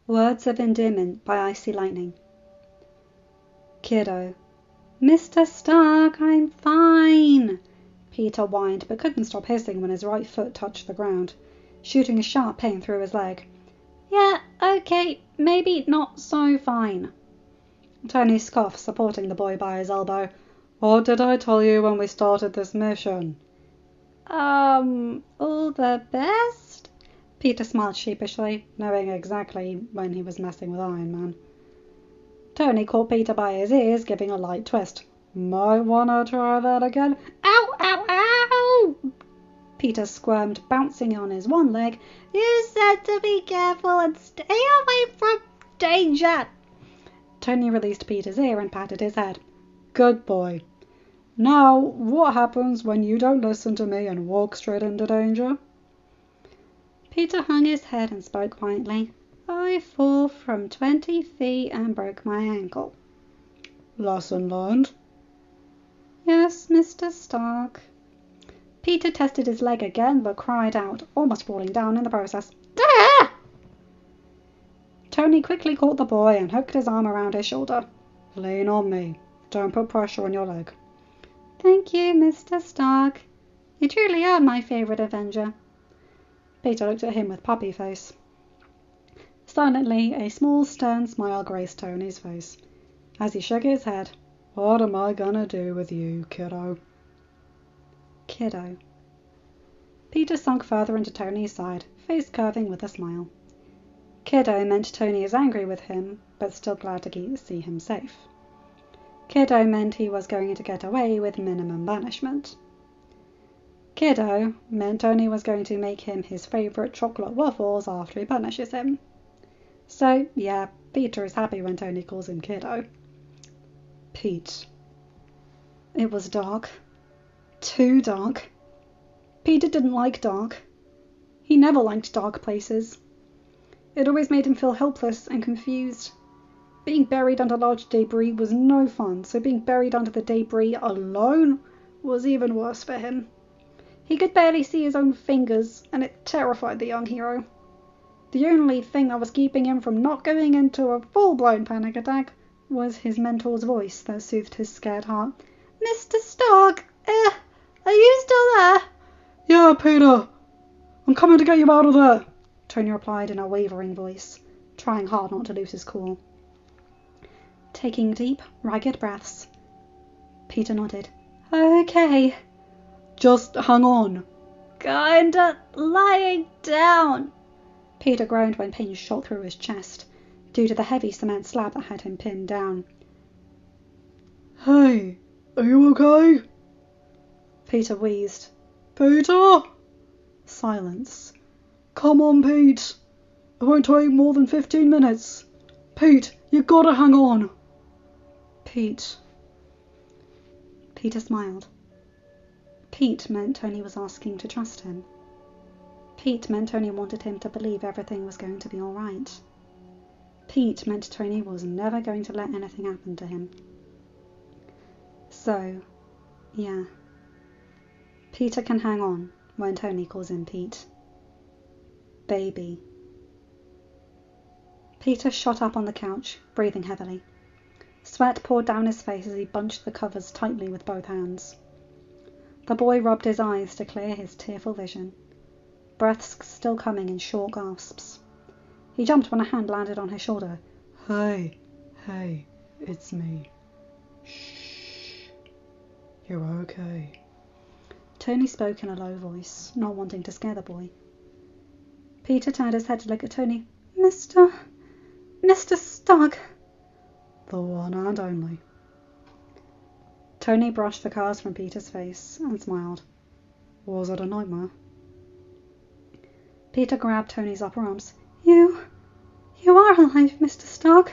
Words of Endearment by Icylightning. Kiddo. Mr. Stark, I'm fine, Peter whined, but couldn't stop hissing when his right foot touched the ground, shooting a sharp pain through his leg. Yeah, okay, maybe not so fine. Tony scoffed, supporting the boy by his elbow. What did I tell you when we started this mission? All the best? Peter smiled sheepishly, knowing exactly when he was messing with Iron Man. Tony caught Peter by his ears, giving a light twist. Might wanna try that again? Ow, ow, ow! Peter squirmed, bouncing on his one leg. You said to be careful and stay away from danger. Tony released Peter's ear and patted his head. Good boy. Now, what happens when you don't listen to me and walk straight into danger? Peter hung his head and spoke quietly. I fall from 20 feet and broke my ankle. Lesson learned? Yes, Mr. Stark. Peter tested his leg again, but cried out, almost falling down in the process. Ah! Tony quickly caught the boy and hooked his arm around his shoulder. Lean on me. Don't put pressure on your leg. Thank you, Mr. Stark. You truly are my favourite Avenger. Peter looked at him with puppy face. Silently, a small, stern smile graced Tony's face. As he shook his head, what am I gonna do with you, kiddo? Kiddo. Peter sunk further into Tony's side, face curving with a smile. Kiddo meant Tony is angry with him, but still glad to see him safe. Kiddo meant he was going to get away with minimum punishment. Kiddo meant Tony was going to make him his favourite chocolate waffles after he punishes him. So, yeah, Peter is happy when Tony calls him Kiddo. Pete. It was dark. Too dark. Peter didn't like dark. He never liked dark places. It always made him feel helpless and confused. Being buried under large debris was no fun, so being buried under the debris alone was even worse for him. He could barely see his own fingers, and it terrified the young hero. The only thing that was keeping him from not going into a full-blown panic attack was his mentor's voice that soothed his scared heart. Mr. Stark, are you still there? Yeah, Peter. I'm coming to get you out of there, Tony replied in a wavering voice, trying hard not to lose his cool. Taking deep, ragged breaths, Peter nodded. Okay. Just hang on. Kinda lying down. Peter groaned when pain shot through his chest, due to the heavy cement slab that had him pinned down. Hey, are you okay? Peter wheezed. Peter? Silence. Come on, Pete. It won't take more than 15 minutes. Pete, you gotta hang on. Pete. Peter smiled. Pete meant Tony was asking to trust him. Pete meant Tony wanted him to believe everything was going to be all right. Pete meant Tony was never going to let anything happen to him. So, yeah. Peter can hang on when Tony calls him Pete. Baby. Peter shot up on the couch, breathing heavily. Sweat poured down his face as he bunched the covers tightly with both hands. The boy rubbed his eyes to clear his tearful vision, breaths still coming in short gasps. He jumped when a hand landed on his shoulder. Hey, it's me. Shh, you're okay. Tony spoke in a low voice, not wanting to scare the boy. Peter turned his head to look at Tony. Mr. Stark. The one and only. Tony brushed the scars from Peter's face and smiled. Was it a nightmare? Peter grabbed Tony's upper arms. You are alive, Mr. Stark.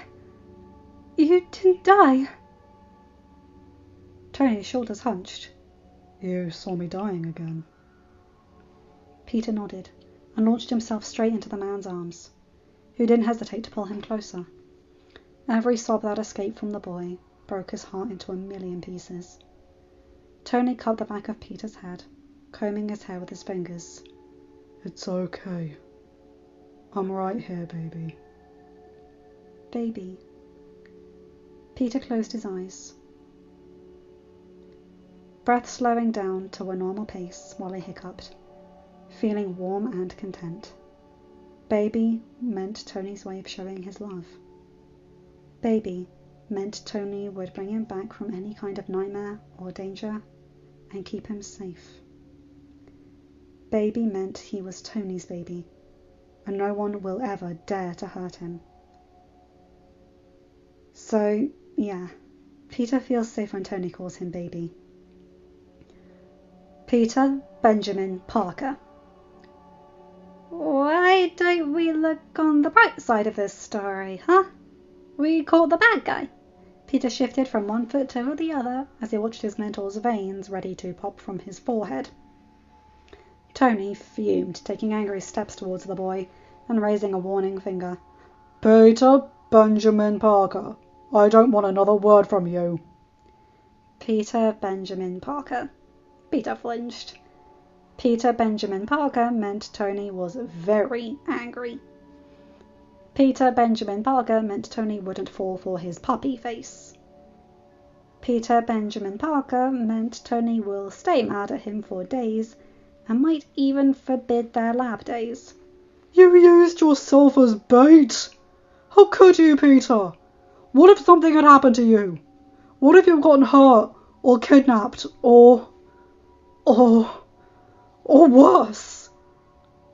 You didn't die. Tony's shoulders hunched. You saw me dying again. Peter nodded and launched himself straight into the man's arms, who didn't hesitate to pull him closer. Every sob that escaped from the boy broke his heart into a million pieces. Tony cut the back of Peter's head, combing his hair with his fingers. It's okay. I'm right here, baby. Baby. Peter closed his eyes. Breath slowing down to a normal pace while he hiccuped, feeling warm and content. Baby meant Tony's way of showing his love. Baby meant Tony would bring him back from any kind of nightmare or danger and keep him safe. Baby meant he was Tony's baby, and no one will ever dare to hurt him. So, yeah, Peter feels safe when Tony calls him baby. Peter Benjamin Parker. Why don't we look on the bright side of this story, huh? We caught the bad guy. Peter shifted from one foot to the other as he watched his mentor's veins ready to pop from his forehead. Tony fumed, taking angry steps towards the boy and raising a warning finger. Peter Benjamin Parker, I don't want another word from you. Peter Benjamin Parker. Peter flinched. Peter Benjamin Parker meant Tony was very angry. Peter Benjamin Parker meant Tony wouldn't fall for his puppy face. Peter Benjamin Parker meant Tony will stay mad at him for days and might even forbid their lab days. You used yourself as bait. How could you, Peter? What if something had happened to you? What if you'd gotten hurt or kidnapped or worse?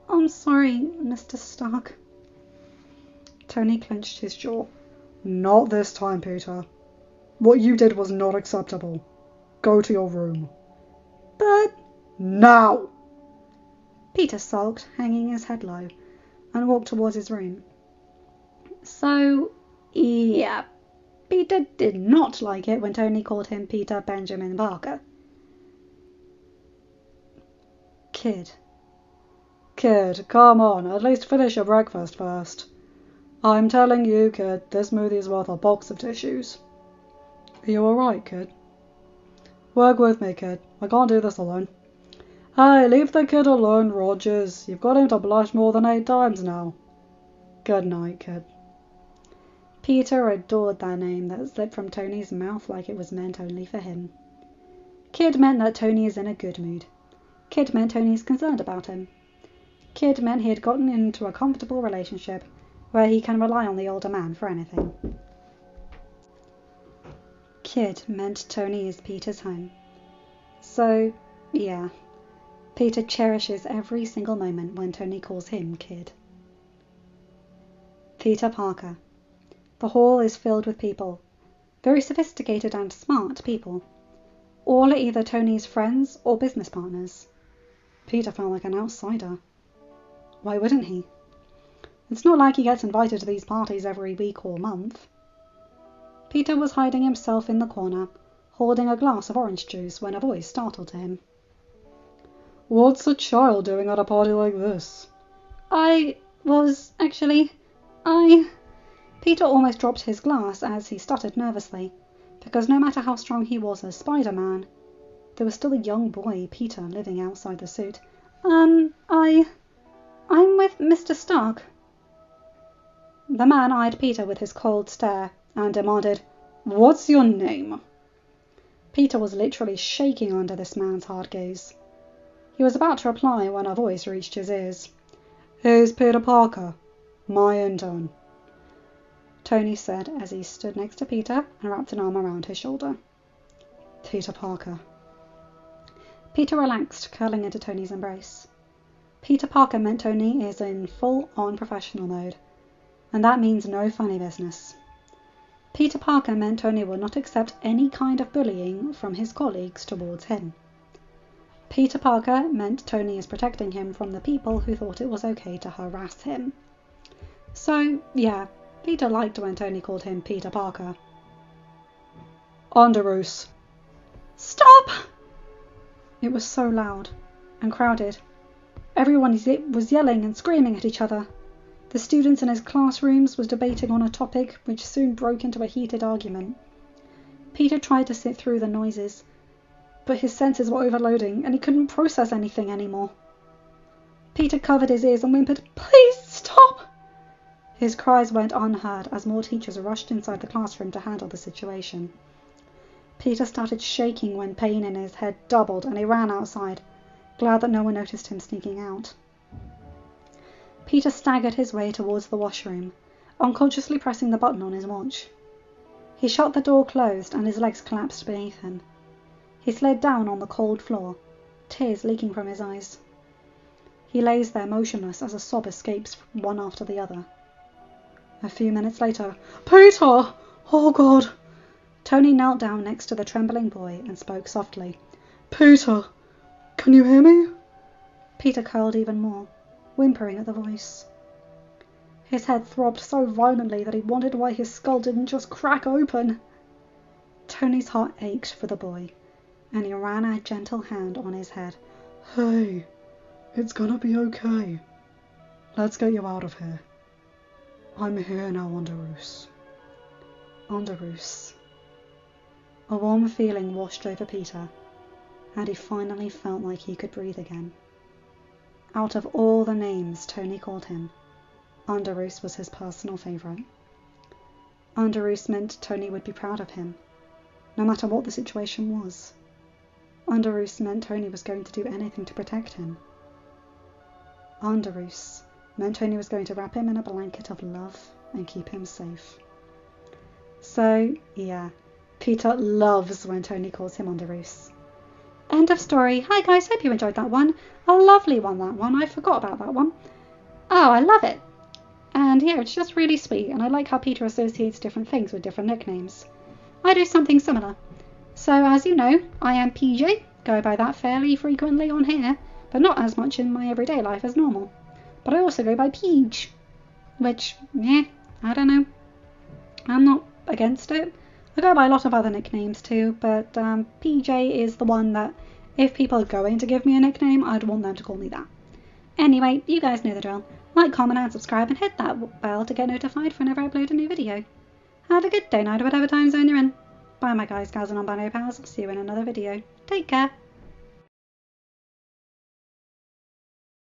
I'm sorry, Mr. Stark. Tony clenched his jaw. Not this time, Peter. What you did was not acceptable. Go to your room. But now! Peter sulked, hanging his head low, and walked towards his room. So, yeah, Peter did not like it when Tony called him Peter Benjamin Parker. Kid, come on, at least finish your breakfast first. I'm telling you, kid, this smoothie's worth a box of tissues. Are you alright, kid? Work with me, kid. I can't do this alone. Hey, leave the kid alone, Rogers. You've got him to blush more than 8 times now. Good night, kid. Peter adored that name that slipped from Tony's mouth like it was meant only for him. Kid meant that Tony is in a good mood. Kid meant Tony's concerned about him. Kid meant he had gotten into a comfortable relationship where he can rely on the older man for anything. Kid meant Tony is Peter's home. So, yeah, Peter cherishes every single moment when Tony calls him Kid. Peter Parker. The hall is filled with people, very sophisticated and smart people. All are either Tony's friends or business partners. Peter felt like an outsider. Why wouldn't he? It's not like he gets invited to these parties every week or month. Peter was hiding himself in the corner, holding a glass of orange juice when a voice startled him. What's a child doing at a party like this? Peter almost dropped his glass as he stuttered nervously, because no matter how strong he was as Spider-Man, there was still a young boy, Peter, living outside the suit. I'm with Mr. Stark. The man eyed Peter with his cold stare and demanded, What's your name? Peter was literally shaking under this man's hard gaze. He was about to reply when a voice reached his ears. Here's Peter Parker, my intern, Tony said as he stood next to Peter and wrapped an arm around his shoulder. Peter Parker. Peter relaxed, curling into Tony's embrace. Peter Parker meant Tony is in full-on professional mode, and that means no funny business. Peter Parker meant Tony will not accept any kind of bullying from his colleagues towards him. Peter Parker meant Tony is protecting him from the people who thought it was okay to harass him. So, yeah, Peter liked when Tony called him Peter Parker. Underoos. Stop! It was so loud and crowded. Everyone was yelling and screaming at each other. The students in his classrooms was debating on a topic which soon broke into a heated argument. Peter tried to sit through the noises, but his senses were overloading and he couldn't process anything anymore. Peter covered his ears and whimpered, Please stop! His cries went unheard as more teachers rushed inside the classroom to handle the situation. Peter started shaking when pain in his head doubled and he ran outside, glad that no one noticed him sneaking out. Peter staggered his way towards the washroom, unconsciously pressing the button on his watch. He shut the door closed and his legs collapsed beneath him. He slid down on the cold floor, tears leaking from his eyes. He lays there motionless as a sob escapes one after the other. A few minutes later, "Peter! Oh God!" Tony knelt down next to the trembling boy and spoke softly. "Peter, can you hear me?" Peter curled even more, whimpering at the voice. His head throbbed so violently that he wondered why his skull didn't just crack open. Tony's heart ached for the boy, and he ran a gentle hand on his head. "Hey, it's gonna be okay. Let's get you out of here. I'm here now, Underoos." Underoos. A warm feeling washed over Peter, and he finally felt like he could breathe again. Out of all the names Tony called him, Underoos was his personal favourite. Underoos meant Tony would be proud of him, no matter what the situation was. Underoos meant Tony was going to do anything to protect him. Underoos meant Tony was going to wrap him in a blanket of love and keep him safe. So, yeah, Peter loves when Tony calls him Underoos. End of story. Hi guys, hope you enjoyed that one. A lovely one, that one. I forgot about that one. Oh, I love it. And yeah, it's just really sweet, and I like how Peter associates different things with different nicknames. I do something similar. So as you know, I am PJ, go by that fairly frequently on here, but not as much in my everyday life as normal. But I also go by Peach, which, yeah, I don't know. I'm not against it. I go by a lot of other nicknames too, but PJ is the one that if people are going to give me a nickname, I'd want them to call me that. Anyway, you guys know the drill. Like, comment and subscribe and hit that bell to get notified whenever I upload a new video. Have a good day, night, or whatever time zone you're in. Bye my guys, gals and non-binary pals. See you in another video. Take care.